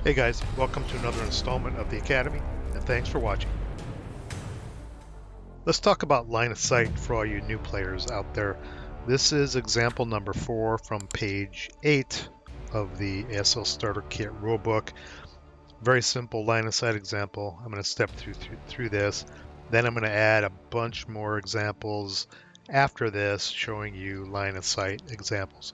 Hey guys, welcome to another installment of the Academy, and thanks for watching. Let's talk about line of sight for all you new players out there. This is example number 4 from page 8 of the ASL Starter Kit rulebook. Very simple line of sight example. I'm going to step through this. Then I'm going to add a bunch more examples after this showing you line of sight examples.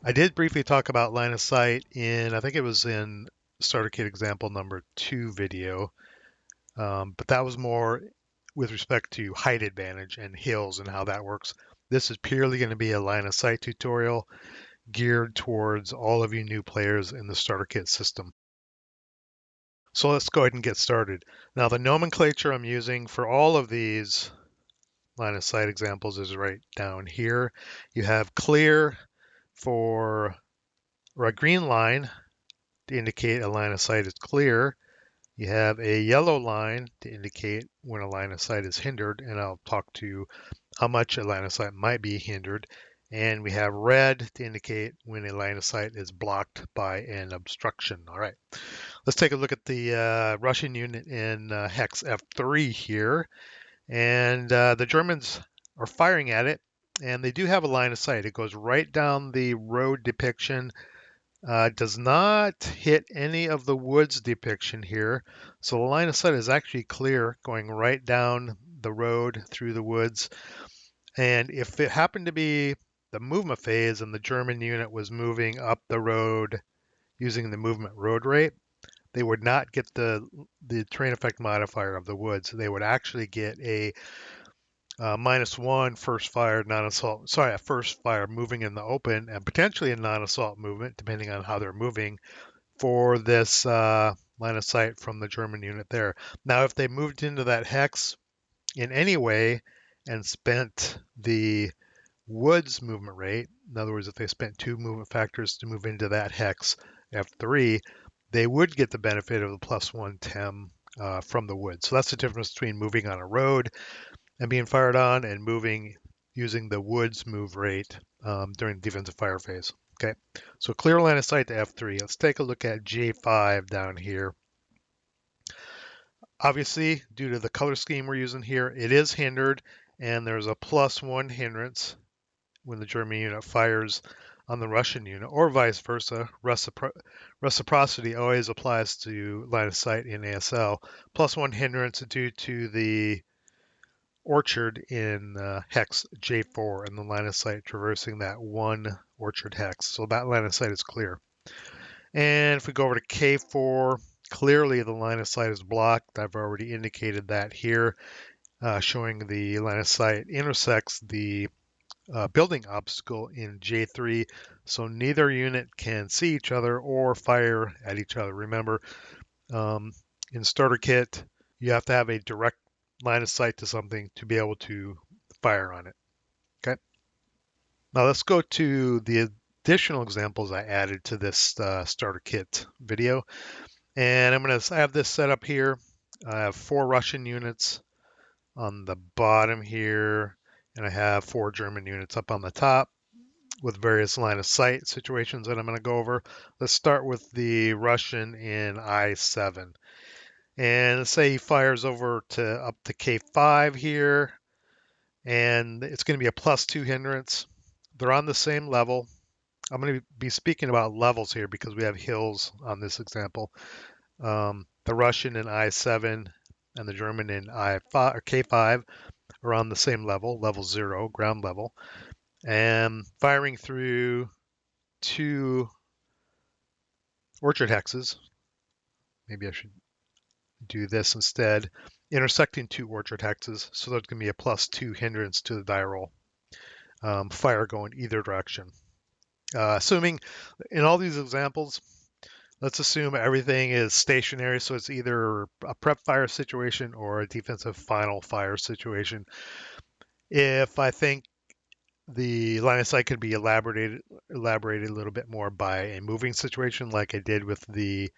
I did briefly talk about line of sight I think it was in Starter Kit example number 2 video, but that was more with respect to height advantage and hills and how that works. This is purely going to be a line of sight tutorial geared towards all of you new players in the Starter Kit system. So let's go ahead and get started. Now the nomenclature I'm using for all of these line of sight examples is right down here. You have clear for or a green line to indicate a line of sight is clear. You have a yellow line to indicate when a line of sight is hindered, and I'll talk to how much a line of sight might be hindered. And we have red to indicate when a line of sight is blocked by an obstruction. All right, let's take a look at the Russian unit in hex F3 here. And the Germans are firing at it, and they do have a line of sight. It goes right down the road depiction. Does not hit any of the woods depiction here. So the line of sight is actually clear going right down the road through the woods. And if it happened to be the movement phase and the German unit was moving up the road using the movement road rate, they would not get the terrain effect modifier of the woods. They would actually get a -1 first fire non-assault. Sorry, a first fire moving in the open and potentially a non-assault movement, depending on how they're moving for this line of sight from the German unit there. Now, if they moved into that hex in any way and spent the woods movement rate, in other words, if they spent 2 movement factors to move into that hex F3, they would get the benefit of the +1 TEM from the woods. So that's the difference between moving on a road and being fired on and moving using the woods move rate during the defensive fire phase. Okay, so clear line of sight to F3. Let's take a look at J5 down here. Obviously, due to the color scheme we're using here, it is hindered, and there's a +1 hindrance when the German unit fires on the Russian unit, or vice versa. Reciprocity always applies to line of sight in ASL. +1 hindrance due to the orchard in hex J4 and the line of sight traversing that one orchard hex. So that line of sight is clear. And if we go over to K4, clearly the line of sight is blocked. I've already indicated that here, showing the line of sight intersects the building obstacle in J3, so neither unit can see each other or fire at each other. Remember, in Starter Kit, you have to have a direct line of sight to something to be able to fire on it. Okay. Now let's go to the additional examples I added to this Starter Kit video. And I'm going to have this set up here. I have 4 Russian units on the bottom here, and I have 4 German units up on the top with various line of sight situations that I'm going to go over. Let's start with the Russian in I7. And let's say he fires over to up to K5 here, and it's going to be a +2 hindrance. They're on the same level. I'm going to be speaking about levels here because we have hills on this example. The Russian in I7 and the German in I5 or K5 are on the same level, level 0, ground level, and firing through 2 orchard hexes. Maybe I should do this instead, intersecting 2 orchard hexes, so there's going to be a +2 hindrance to the die roll. Fire going either direction. Assuming in all these examples, let's assume everything is stationary, so it's either a prep fire situation or a defensive final fire situation. If I think the line of sight could be elaborated a little bit more by a moving situation, like I did with the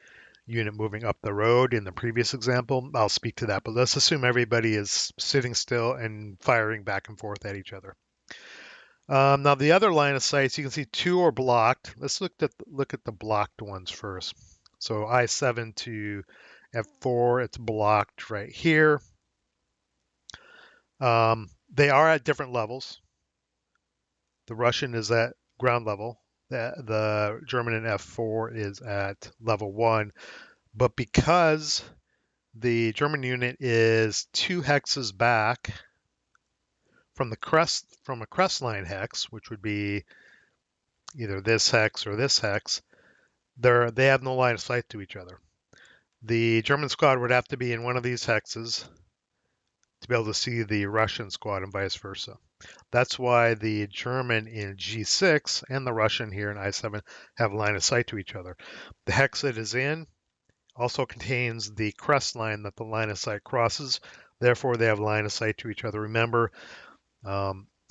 unit moving up the road in the previous example, I'll speak to that. But let's assume everybody is sitting still and firing back and forth at each other. Now the other line of sights, you can see 2 are blocked. Let's look at the blocked ones first. So I7 to F4, it's blocked right here. They are at different levels. The Russian is at ground level. The German in F4 is at level 1. But because the German unit is 2 hexes back from a crest line hex, which would be either this hex or this hex, they have no line of sight to each other. The German squad would have to be in one of these hexes to be able to see the Russian squad and vice versa. That's why the German in G6 and the Russian here in I7 have line of sight to each other. The hex it is in also contains the crest line that the line of sight crosses. Therefore, they have line of sight to each other. Remember,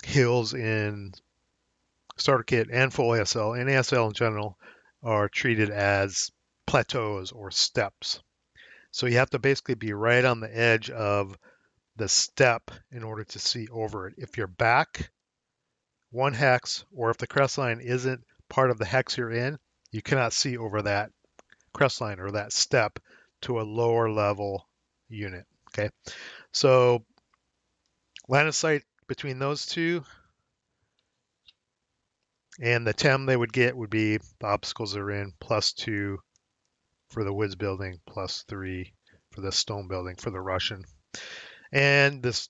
hills in Starter Kit and full ASL and ASL in general are treated as plateaus or steps. So you have to basically be right on the edge of the step in order to see over it. If you're back one hex, or if the crest line isn't part of the hex you're in, you cannot see over that crest line or that step to a lower level unit. Okay, so line of sight between those two and the TEM they would get would be the obstacles they're in +2 for the woods building, +3 for the stone building for the Russian. And this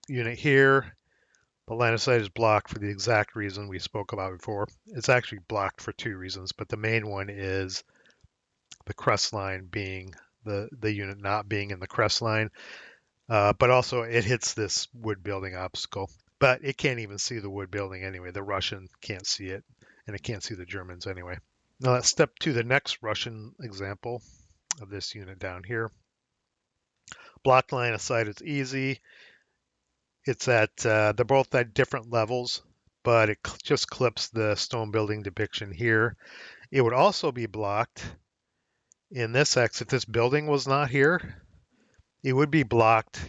unit here, the line of sight is blocked for the exact reason we spoke about before. It's actually blocked for 2 reasons, but the main one is the crest line being the unit not being in the crest line, but also it hits this wood building obstacle. But it can't even see the wood building anyway. The Russian can't see it, and it can't see the Germans anyway. Now let's step to the next Russian example of this unit down here. Blocked line of sight is easy. It's at they're both at different levels, but it just clips the stone building depiction here. It would also be blocked in this X if this building was not here. It would be blocked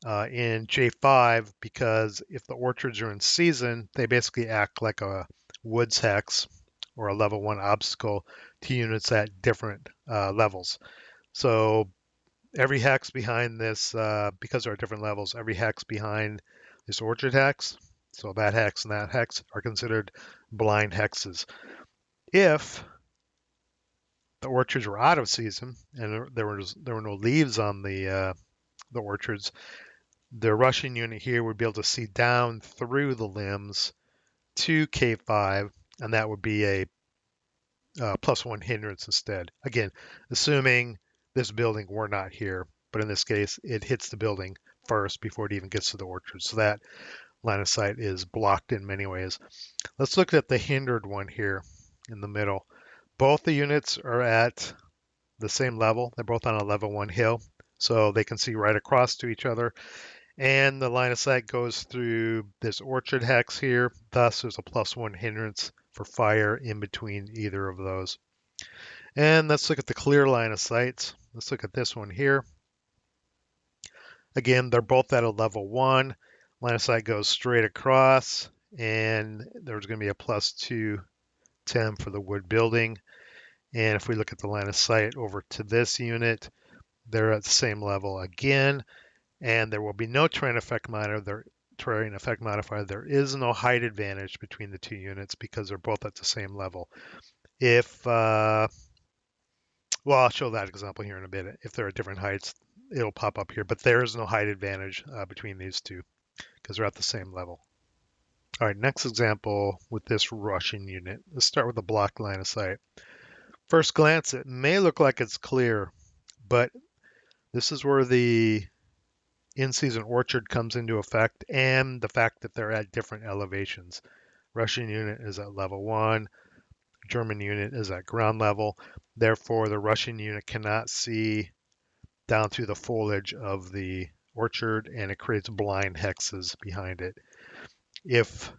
in J5 because if the orchards are in season, they basically act like a woods hex or a level 1 obstacle to units at different levels. So every hex behind this, because there are different levels, every hex behind this orchard hex, so that hex and that hex are considered blind hexes. If the orchards were out of season and there were no leaves on the orchards, the Russian unit here would be able to see down through the limbs to K5, and that would be a +1 hindrance instead. Again, assuming this building were not here, but in this case, it hits the building first before it even gets to the orchard. So that line of sight is blocked in many ways. Let's look at the hindered one here in the middle. Both the units are at the same level. They're both on a level 1 hill, so they can see right across to each other. And the line of sight goes through this orchard hex here. Thus, there's a +1 hindrance for fire in between either of those. And let's look at the clear line of sights. Let's look at this one here. Again, they're both at a level 1. Line of sight goes straight across, and there's going to be a +2 TEM for the wood building. And if we look at the line of sight over to this unit, they're at the same level again, and there will be no terrain effect modifier. There is no height advantage between the two units because they're both at the same level. Well, I'll show that example here in a bit. If there are different heights, it'll pop up here, but there is no height advantage between these two because they're at the same level. All right, next example with this Russian unit. Let's start with the blocked line of sight. First glance, it may look like it's clear, but this is where the in-season orchard comes into effect and the fact that they're at different elevations. Russian unit is at level 1, German unit is at ground level. Therefore, the Russian unit cannot see down through the foliage of the orchard, and it creates blind hexes behind it. If,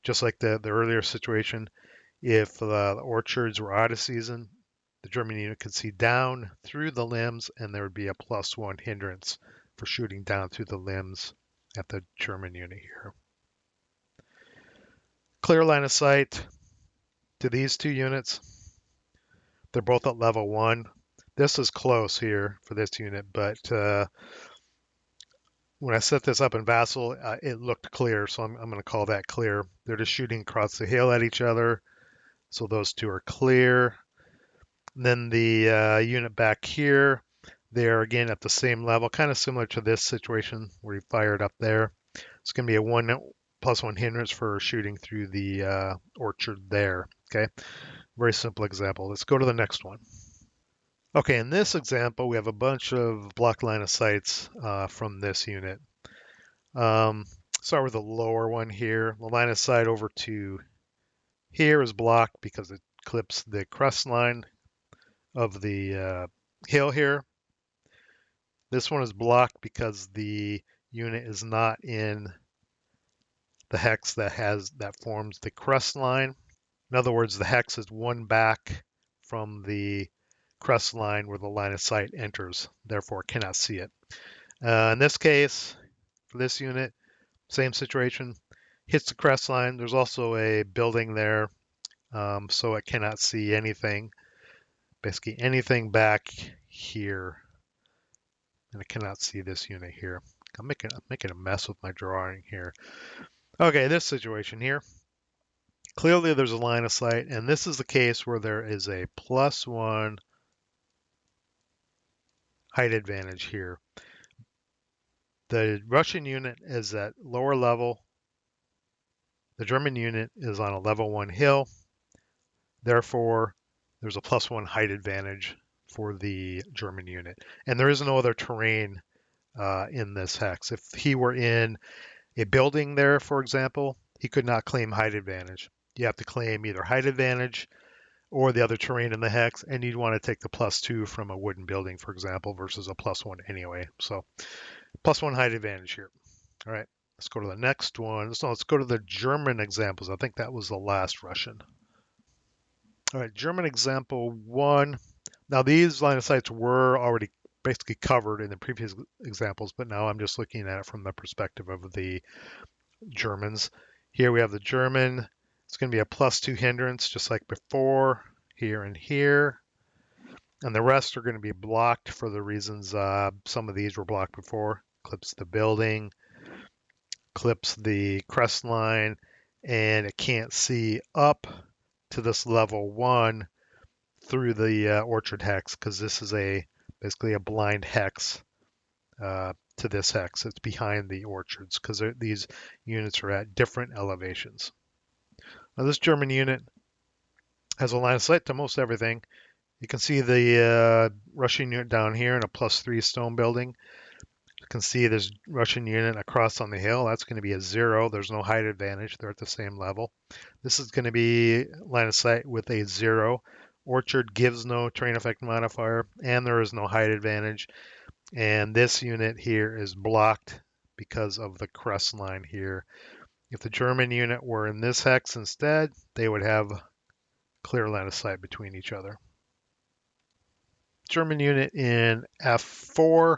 just like the earlier situation, if the orchards were out of season, the German unit could see down through the limbs, and there would be a +1 hindrance for shooting down through the limbs at the German unit here. Clear line of sight to these two units. They're both at level 1. This is close here for this unit, but when I set this up in Vassal, it looked clear, so I'm going to call that clear. They're just shooting across the hill at each other, so those two are clear. And then the unit back here, they're again at the same level, kind of similar to this situation where you fired up there. It's going to be a 1+1 hindrance for shooting through the orchard there. Okay, very simple example. Let's go to the next one. Okay, in this example, we have a bunch of block line of sights from this unit. Start with the lower one here. The line of sight over to here is blocked because it clips the crest line of the hill here. This one is blocked because the unit is not in the hex that forms the crest line. In other words, the hex is one back from the crest line where the line of sight enters, therefore cannot see it. In this case, for this unit, same situation, hits the crest line. There's also a building there, so it cannot see anything, basically anything back here, and it cannot see this unit here. I'm making a mess with my drawing here. Okay, this situation here, clearly there's a line of sight, and this is the case where there is a +1 height advantage here. The Russian unit is at lower level. The German unit is on a level 1 hill. Therefore, there's a +1 height advantage for the German unit. And there is no other terrain in this hex. If he were in a building there, for example, he could not claim height advantage. You have to claim either height advantage or the other terrain in the hex, and you'd want to take the +2 from a wooden building, for example, versus a +1 anyway. So +1 height advantage here. All right, let's go to the next one. So let's go to the German examples. I think that was the last Russian. All right, German example 1. Now these line of sights were already basically covered in the previous examples, but now I'm just looking at it from the perspective of the Germans. Here we have the German. It's going to be a +2 hindrance, just like before, here and here. And the rest are going to be blocked for the reasons some of these were blocked before. Clips the building, clips the crest line, and it can't see up to this level 1 through the orchard hex because this is basically a blind hex to this hex. It's behind the orchards because these units are at different elevations. Now this German unit has a line of sight to most everything. You can see the Russian unit down here in a +3 stone building. You can see this Russian unit across on the hill. That's going to be a 0. There's no height advantage. They're at the same level. This is going to be line of sight with a 0. Orchard gives no terrain effect modifier, and there is no height advantage. And this unit here is blocked because of the crest line here. If the German unit were in this hex instead, they would have clear line of sight between each other. German unit in F4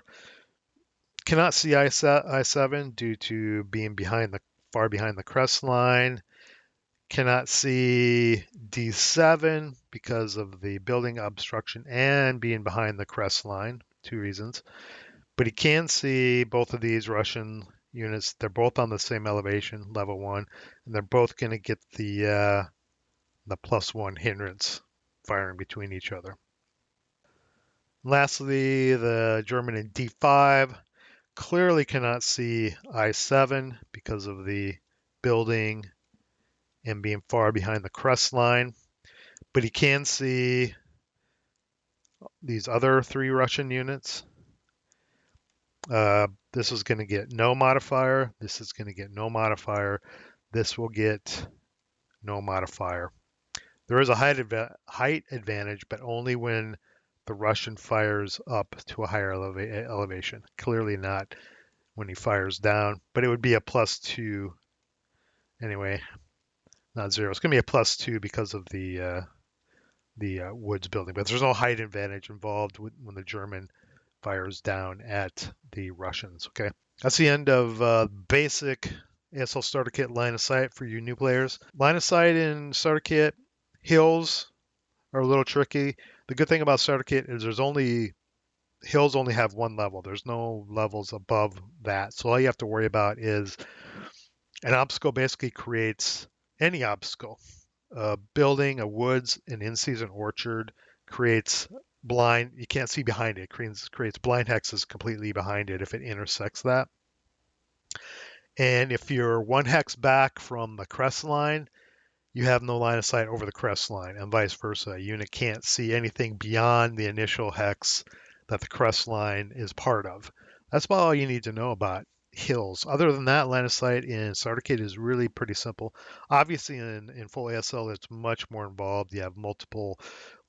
cannot see I7 due to being far behind the crest line. Cannot see D7 because of the building obstruction and being behind the crest line. 2 reasons. But he can see both of these Russian units. They're both on the same elevation, level 1, and they're both going to get the +1 hindrance firing between each other. Lastly, the German in D5 clearly cannot see I7 because of the building and being far behind the crest line, but he can see these other 3 Russian units. This is going to get no modifier. This is going to get no modifier. This will get no modifier. There is a height advantage, but only when the Russian fires up to a higher elevation. Clearly not when he fires down, but it would be a +2 anyway, not 0. It's going to be a +2 because of the woods building, but there's no height advantage involved when the German fires down at the Russians. Okay, that's the end of basic ASL Starter Kit line of sight for you new players. Line of sight in Starter Kit, hills, are a little tricky. The good thing about Starter Kit is hills only have one level. There's no levels above that. So all you have to worry about is an obstacle basically creates any obstacle. A building, a woods, an in-season orchard creates blind. You can't see behind it. Creates blind hexes completely behind it if it intersects that. And if you're one hex back from the crest line, you have no line of sight over the crest line, and vice versa. A unit can't see anything beyond the initial hex that the crest line is part of. That's about all you need to know about hills. Other than that, line of sight in Starter Kit is really pretty simple. Obviously, in full ASL, it's much more involved. You have multiple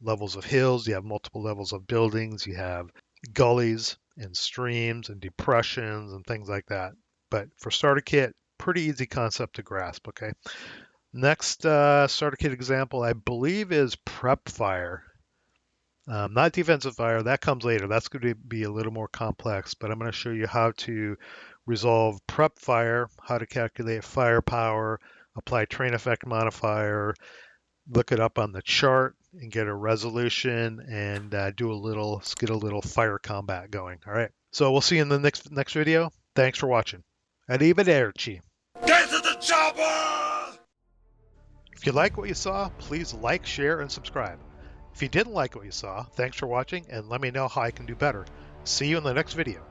levels of hills, you have multiple levels of buildings, you have gullies and streams and depressions and things like that. But for Starter Kit, pretty easy concept to grasp, okay? Next starter kit example, I believe, is prep fire. Not defensive fire, that comes later. That's going to be a little more complex, but I'm going to show you how to resolve prep fire, how to calculate firepower, apply train effect modifier, look it up on the chart and get a resolution and get a little fire combat going. All right. So we'll see you in the next video. Thanks for watching. Arrivederci. Get to the chopper! If you like what you saw, please like, share, and subscribe. If you didn't like what you saw, thanks for watching and let me know how I can do better. See you in the next video.